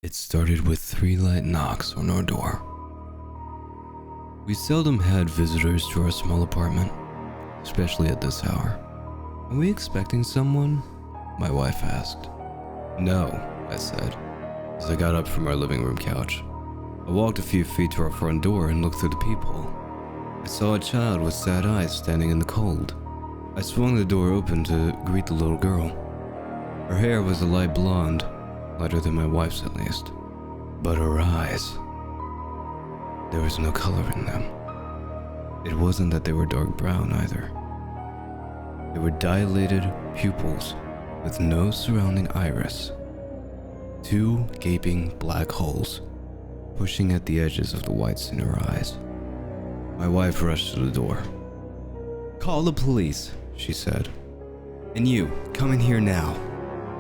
It started with 3 light knocks on our door. We seldom had visitors to our small apartment, especially at this hour. "Are we expecting someone?" my wife asked. "No," I said, as I got up from our living room couch. I walked a few feet to our front door and looked through the peephole. I saw a child with sad eyes standing in the cold. I swung the door open to greet the little girl. Her hair was a light blonde, lighter than my wife's at least. But her eyes, there was no color in them. It wasn't that they were dark brown either. They were dilated pupils with no surrounding iris. 2 gaping black holes pushing at the edges of the whites in her eyes. My wife rushed to the door. "Call the police," she said. "And you, come in here now."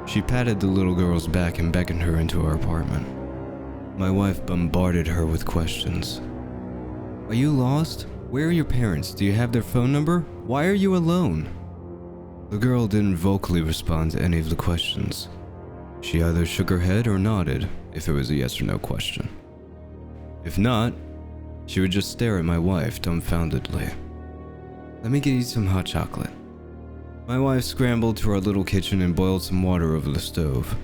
She patted the little girl's back and beckoned her into our apartment. My wife bombarded her with questions. "Are you lost? Where are your parents? Do you have their phone number? Why are you alone?" The girl didn't vocally respond to any of the questions. She either shook her head or nodded if it was a yes or no question. If not, she would just stare at my wife dumbfoundedly. "Let me get you some hot chocolate." My wife scrambled to our little kitchen and boiled some water over the stove.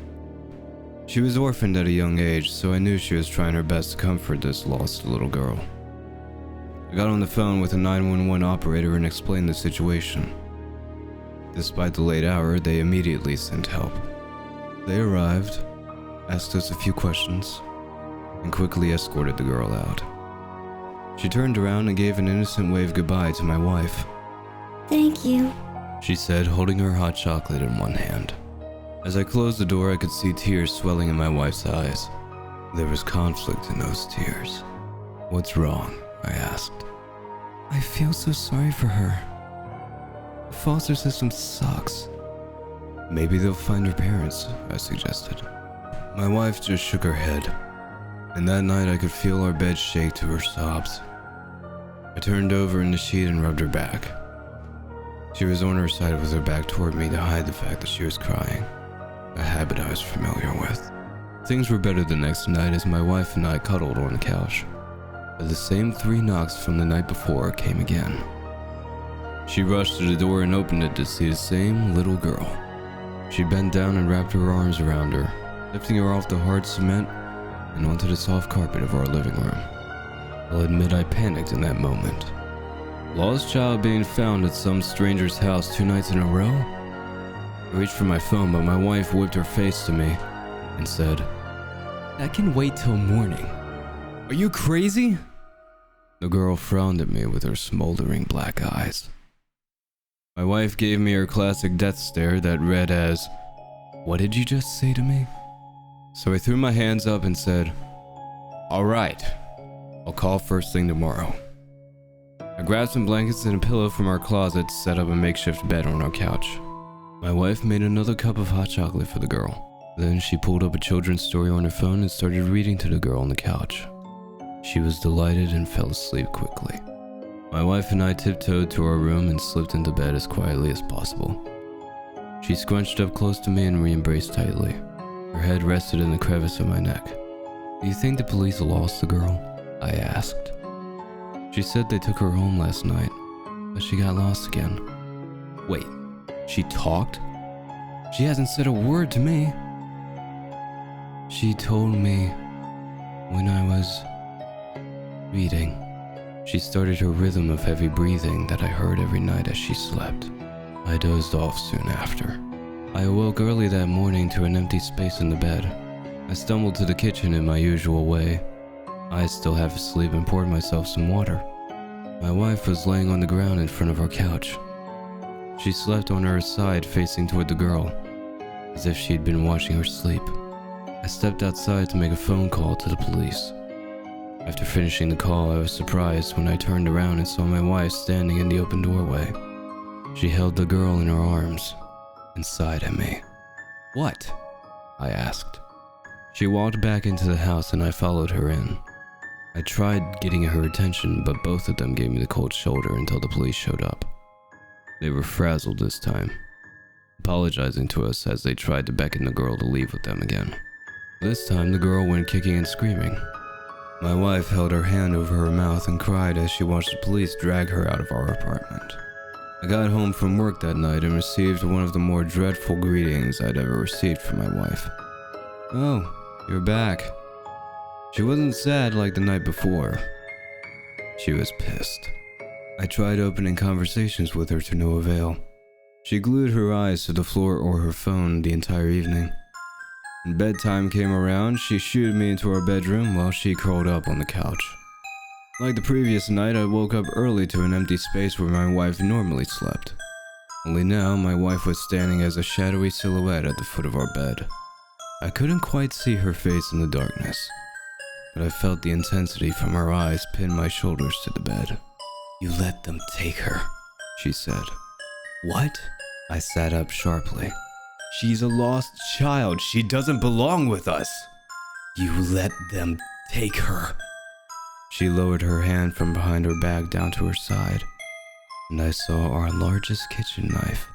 She was orphaned at a young age, so I knew she was trying her best to comfort this lost little girl. I got on the phone with a 911 operator and explained the situation. Despite the late hour, they immediately sent help. They arrived, asked us a few questions, and quickly escorted the girl out. She turned around and gave an innocent wave goodbye to my wife. "Thank you," she said, holding her hot chocolate in one hand. As I closed the door, I could see tears swelling in my wife's eyes. There was conflict in those tears. "What's wrong?" I asked. "I feel so sorry for her. The foster system sucks." "Maybe they'll find her parents," I suggested. My wife just shook her head, and that night I could feel our bed shake to her sobs. I turned over in the sheet and rubbed her back. She was on her side with her back toward me to hide the fact that she was crying, a habit I was familiar with. Things were better the next night as my wife and I cuddled on the couch. But the same 3 knocks from the night before came again. She rushed to the door and opened it to see the same little girl. She bent down and wrapped her arms around her, lifting her off the hard cement and onto the soft carpet of our living room. I'll admit I panicked in that moment. Lost child being found at some stranger's house 2 nights in a row? I reached for my phone, but my wife whipped her face to me and said, "That can wait till morning. Are you crazy?" The girl frowned at me with her smoldering black eyes. My wife gave me her classic death stare that read as, "What did you just say to me?" So I threw my hands up and said, "All right, I'll call first thing tomorrow." I grabbed some blankets and a pillow from our closet to set up a makeshift bed on our couch. My wife made another cup of hot chocolate for the girl. Then she pulled up a children's story on her phone and started reading to the girl on the couch. She was delighted and fell asleep quickly. My wife and I tiptoed to our room and slipped into bed as quietly as possible. She scrunched up close to me and we embraced tightly. Her head rested in the crevice of my neck. "Do you think the police lost the girl?" I asked. She said they took her home last night, but she got lost again. "Wait, she talked? She hasn't said a word to me." "She told me when I was reading." She started her rhythm of heavy breathing that I heard every night as she slept. I dozed off soon after. I awoke early that morning to an empty space in the bed. I stumbled to the kitchen in my usual way. Eyes still half asleep and poured myself some water. My wife was laying on the ground in front of our couch. She slept on her side facing toward the girl, as if she had been watching her sleep. I stepped outside to make a phone call to the police. After finishing the call, I was surprised when I turned around and saw my wife standing in the open doorway. She held the girl in her arms and sighed at me. "What?" I asked. She walked back into the house and I followed her in. I tried getting her attention, but both of them gave me the cold shoulder until the police showed up. They were frazzled this time, apologizing to us as they tried to beckon the girl to leave with them again. This time the girl went kicking and screaming. My wife held her hand over her mouth and cried as she watched the police drag her out of our apartment. I got home from work that night and received one of the more dreadful greetings I'd ever received from my wife. "Oh, you're back." She wasn't sad like the night before. She was pissed. I tried opening conversations with her to no avail. She glued her eyes to the floor or her phone the entire evening. When bedtime came around, she shooed me into our bedroom while she curled up on the couch. Like the previous night, I woke up early to an empty space where my wife normally slept. Only now, my wife was standing as a shadowy silhouette at the foot of our bed. I couldn't quite see her face in the darkness, but I felt the intensity from her eyes pin my shoulders to the bed. "You let them take her," she said. "What?" I sat up sharply. "She's a lost child. She doesn't belong with us." "You let them take her." She lowered her hand from behind her back down to her side, and I saw our largest kitchen knife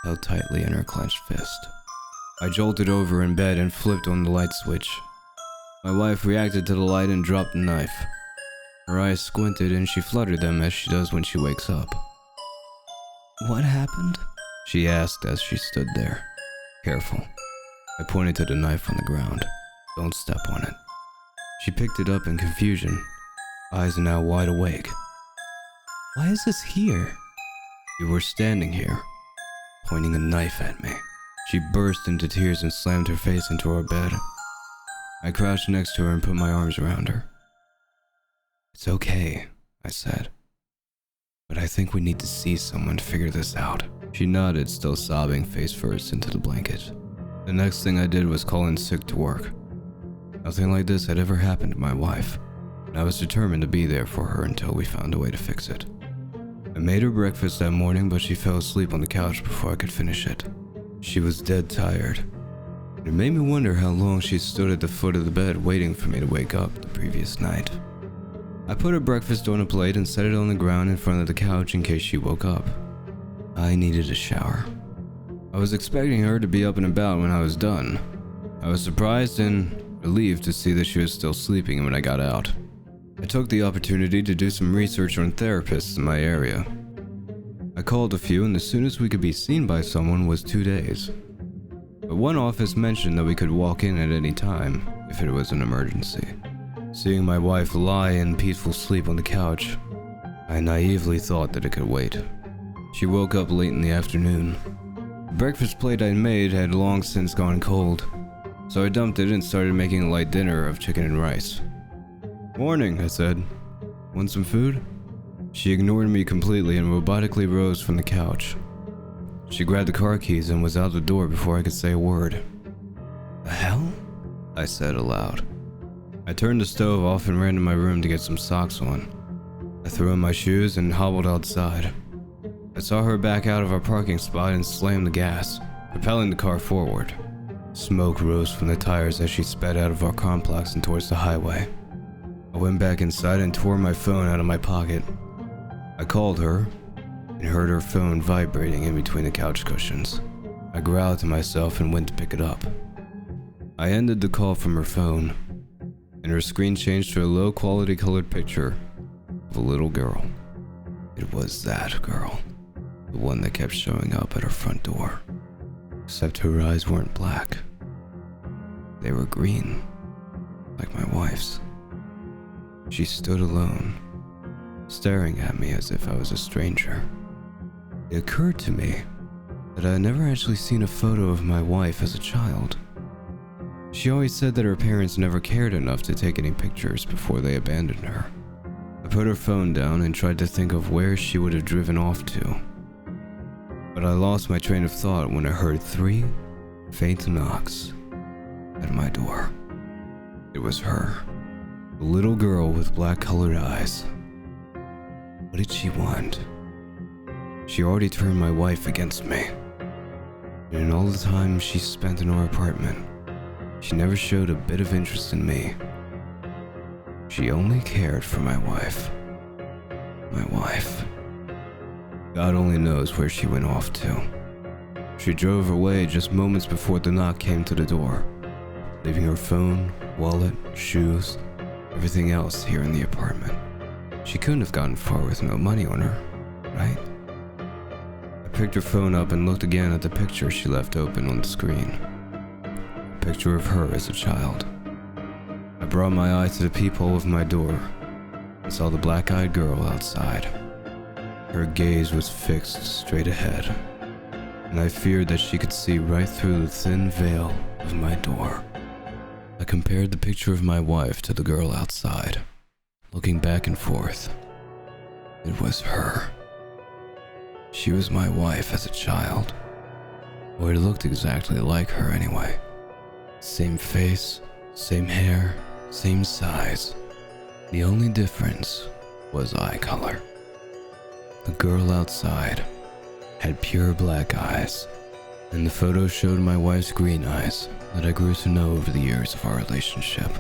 held tightly in her clenched fist. I jolted over in bed and flipped on the light switch. My wife reacted to the light and dropped the knife. Her eyes squinted and she fluttered them as she does when she wakes up. "What happened?" she asked as she stood there. "Careful." I pointed to the knife on the ground. "Don't step on it." She picked it up in confusion, eyes now wide awake. "Why is this here?" "You were standing here, pointing a knife at me." She burst into tears and slammed her face into our bed. I crouched next to her and put my arms around her. "It's okay," I said, "but I think we need to see someone to figure this out." She nodded, still sobbing face first into the blanket. The next thing I did was call in sick to work. Nothing like this had ever happened to my wife, and I was determined to be there for her until we found a way to fix it. I made her breakfast that morning, but she fell asleep on the couch before I could finish it. She was dead tired. It made me wonder how long she stood at the foot of the bed waiting for me to wake up the previous night. I put her breakfast on a plate and set it on the ground in front of the couch in case she woke up. I needed a shower. I was expecting her to be up and about when I was done. I was surprised and relieved to see that she was still sleeping when I got out. I took the opportunity to do some research on therapists in my area. I called a few, and the soonest we could be seen by someone was 2 days. But one office mentioned that we could walk in at any time if it was an emergency. Seeing my wife lie in peaceful sleep on the couch, I naively thought that it could wait. She woke up late in the afternoon. The breakfast plate I'd made had long since gone cold, so I dumped it and started making a light dinner of chicken and rice. "Morning," I said. "Want some food?" She ignored me completely and robotically rose from the couch. She grabbed the car keys and was out the door before I could say a word. "The hell?" I said aloud. I turned the stove off and ran to my room to get some socks on. I threw on my shoes and hobbled outside. I saw her back out of our parking spot and slammed the gas, propelling the car forward. Smoke rose from the tires as she sped out of our complex and towards the highway. I went back inside and tore my phone out of my pocket. I called her and heard her phone vibrating in between the couch cushions. I growled to myself and went to pick it up. I ended the call from her phone, and her screen changed to a low-quality colored picture of a little girl. It was that girl, the one that kept showing up at her front door. Except her eyes weren't black. They were green, like my wife's. She stood alone, staring at me as if I was a stranger. It occurred to me that I had never actually seen a photo of my wife as a child. She always said that her parents never cared enough to take any pictures before they abandoned her. I put her phone down and tried to think of where she would have driven off to. But I lost my train of thought when I heard 3 faint knocks at my door. It was her, the little girl with black-colored eyes. What did she want? She already turned my wife against me. And in all the time she spent in our apartment, she never showed a bit of interest in me. She only cared for my wife. My wife. God only knows where she went off to. She drove away just moments before the knock came to the door. leaving her phone, wallet, shoes, everything else here in the apartment. She couldn't have gotten far with no money on her, right? I picked her phone up and looked again at the picture she left open on the screen. A picture of her as a child. I brought my eye to the peephole of my door and saw the black-eyed girl outside. Her gaze was fixed straight ahead, and I feared that she could see right through the thin veil of my door. I compared the picture of my wife to the girl outside, looking back and forth. It was her. She was my wife as a child, or it looked exactly like her anyway. Same face, same hair, same size. The only difference was eye color. The girl outside had pure black eyes, and the photo showed my wife's green eyes that I grew to know over the years of our relationship.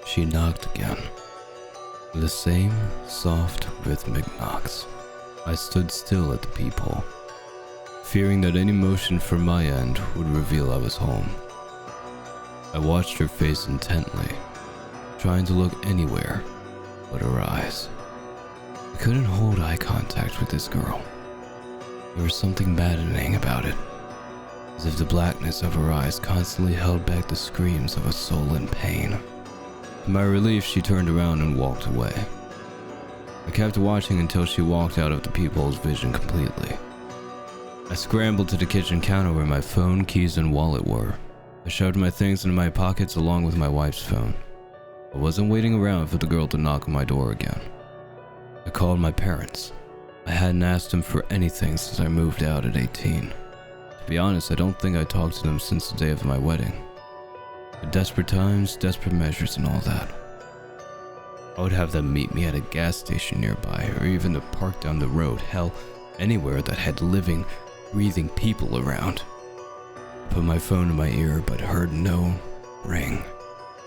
She knocked again. The same soft, rhythmic knocks. I stood still at the peephole, fearing that any motion from my end would reveal I was home. I watched her face intently, trying to look anywhere but her eyes. I couldn't hold eye contact with this girl. There was something maddening about it, as if the blackness of her eyes constantly held back the screams of a soul in pain. To my relief, she turned around and walked away. I kept watching until she walked out of the peephole's vision completely. I scrambled to the kitchen counter where my phone, keys, and wallet were. I shoved my things into my pockets along with my wife's phone. I wasn't waiting around for the girl to knock on my door again. I called my parents. I hadn't asked them for anything since I moved out at 18. To be honest, I don't think I talked to them since the day of my wedding. But desperate times, desperate measures, and all that. I would have them meet me at a gas station nearby, or even the park down the road, hell, anywhere that had living, breathing people around. I put my phone in my ear, but heard no ring.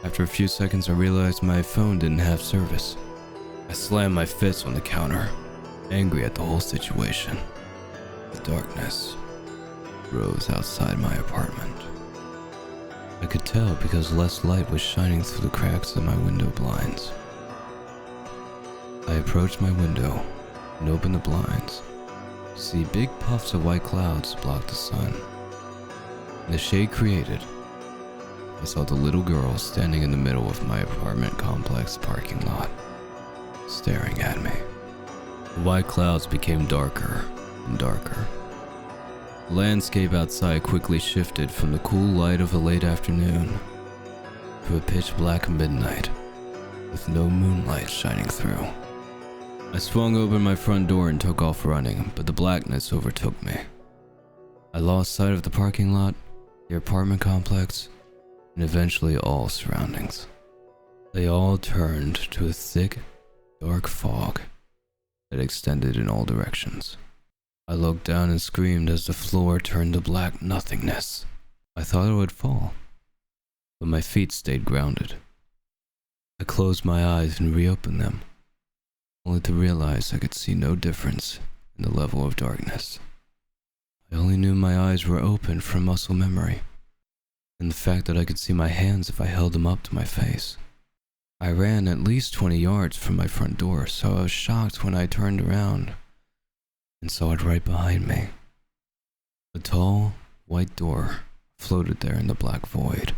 After a few seconds, I realized my phone didn't have service. I slammed my fist on the counter, angry at the whole situation. The darkness rose outside my apartment. I could tell because less light was shining through the cracks of my window blinds. I approached my window and opened the blinds to see big puffs of white clouds block the sun. In the shade created, I saw the little girl standing in the middle of my apartment complex parking lot, staring at me. The white clouds became darker and darker. The landscape outside quickly shifted from the cool light of a late afternoon to a pitch black midnight with no moonlight shining through. I swung open my front door and took off running, but the blackness overtook me. I lost sight of the parking lot, the apartment complex, and eventually all surroundings. They all turned to a thick, dark fog that extended in all directions. I looked down and screamed as the floor turned to black nothingness. I thought I would fall, but my feet stayed grounded. I closed my eyes and reopened them, only to realize I could see no difference in the level of darkness. I only knew my eyes were open from muscle memory, and the fact that I could see my hands if I held them up to my face. I ran at least 20 yards from my front door, so I was shocked when I turned around and saw it right behind me. A tall, white door floated there in the black void.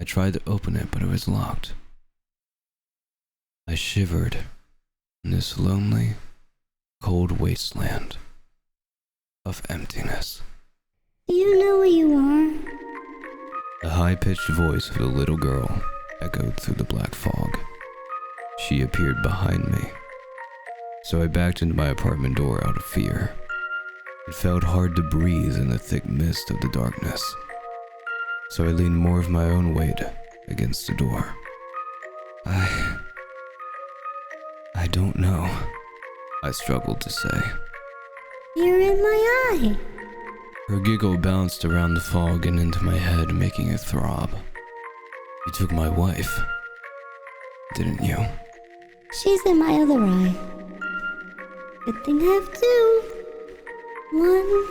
I tried to open it, but it was locked. I shivered in this lonely, cold wasteland of emptiness. Do you know where you are? The high-pitched voice of the little girl echoed through the black fog. She appeared behind me, so I backed into my apartment door out of fear. It felt hard to breathe in the thick mist of the darkness, so I leaned more of my own weight against the door. I don't know, I struggled to say. You're in my eye. Her giggle bounced around the fog and into my head, making it throb. You took my wife, didn't you? She's in my other eye. Good thing I have two. One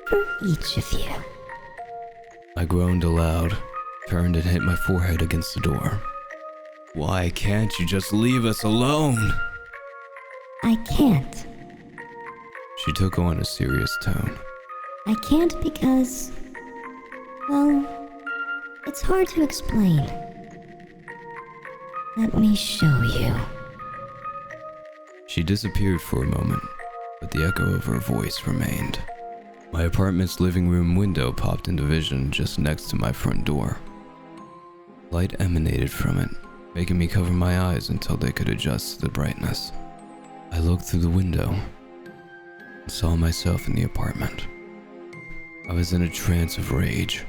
for each of you. I groaned aloud, turned and hit my forehead against the door. Why can't you just leave us alone? I can't. She took on a serious tone. I can't because, well, it's hard to explain. Let me show you. She disappeared for a moment, but the echo of her voice remained. My apartment's living room window popped into vision just next to my front door. Light emanated from it, making me cover my eyes until they could adjust to the brightness. I looked through the window and saw myself in the apartment. I was in a trance of rage,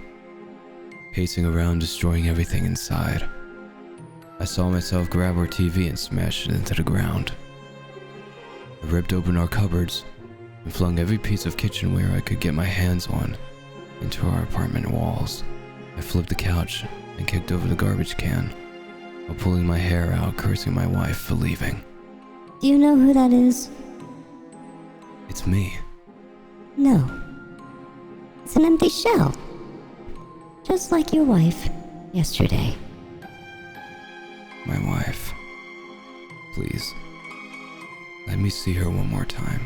pacing around destroying everything inside. I saw myself grab our TV and smash it into the ground. I ripped open our cupboards and flung every piece of kitchenware I could get my hands on into our apartment walls. I flipped the couch and kicked over the garbage can while pulling my hair out, cursing my wife for leaving. Do you know who that is? It's me. No. It's an empty shell. Just like your wife yesterday. My wife. Please. Let me see her one more time.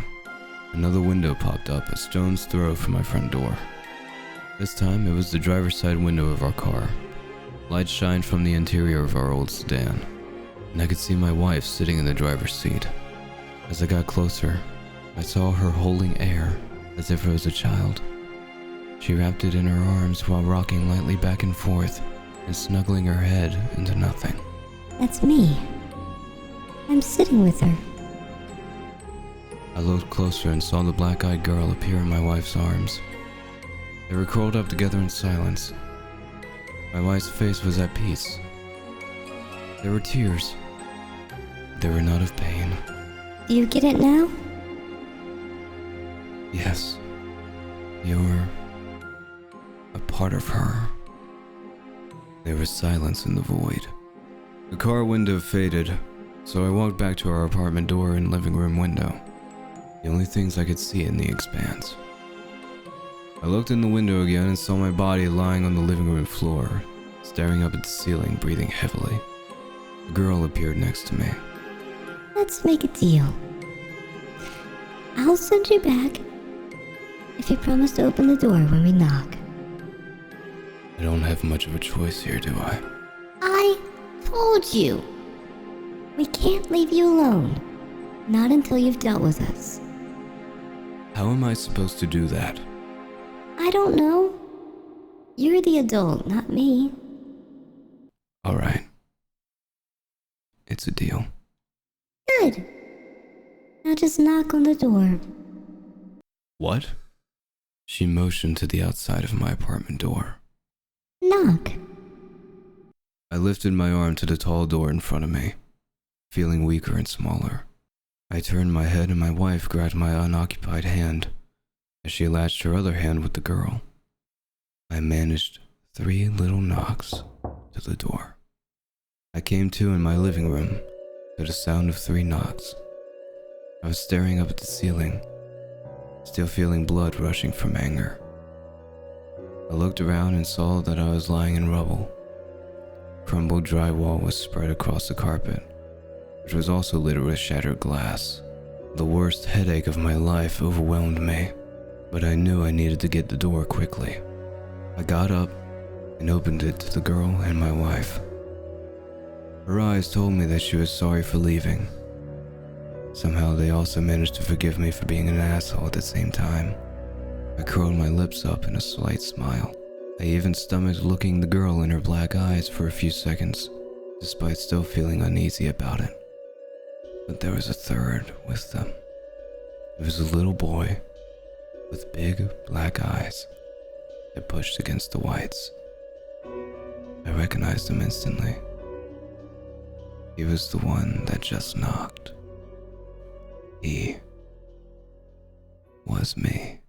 Another window popped up a stone's throw from my front door. This time it was the driver's side window of our car. Light shined from the interior of our old sedan, and I could see my wife sitting in the driver's seat. As I got closer, I saw her holding air as if it was a child. She wrapped it in her arms while rocking lightly back and forth and snuggling her head into nothing. That's me. I'm sitting with her. I looked closer and saw the black-eyed girl appear in my wife's arms. They were curled up together in silence. My wife's face was at peace. There were tears. They were not of pain. Do you get it now? Yes. You're a part of her. There was silence in the void. The car window faded, so I walked back to our apartment door and living room window. The only things I could see in the expanse. I looked in the window again and saw my body lying on the living room floor, staring up at the ceiling, breathing heavily. A girl appeared next to me. Let's make a deal. I'll send you back if you promise to open the door when we knock. I don't have much of a choice here, do I? I told you. We can't leave you alone. Not until you've dealt with us. How am I supposed to do that? I don't know. You're the adult, not me. All right. It's a deal. Good. Now just knock on the door. What? She motioned to the outside of my apartment door. Knock. I lifted my arm to the tall door in front of me, feeling weaker and smaller. I turned my head and my wife grabbed my unoccupied hand as she latched her other hand with the girl. I managed 3 little knocks to the door. I came to in my living room to the sound of 3 knocks. I was staring up at the ceiling, still feeling blood rushing from anger. I looked around and saw that I was lying in rubble. Crumbled drywall was spread across the carpet, which was also littered with shattered glass. The worst headache of my life overwhelmed me, but I knew I needed to get the door quickly. I got up and opened it to the girl and my wife. Her eyes told me that she was sorry for leaving. Somehow they also managed to forgive me for being an asshole at the same time. I curled my lips up in a slight smile. I even stomached looking the girl in her black eyes for a few seconds, despite still feeling uneasy about it. But there was a third with them. It was a little boy with big black eyes that pushed against the whites. I recognized him instantly. He was the one that just knocked. He was me.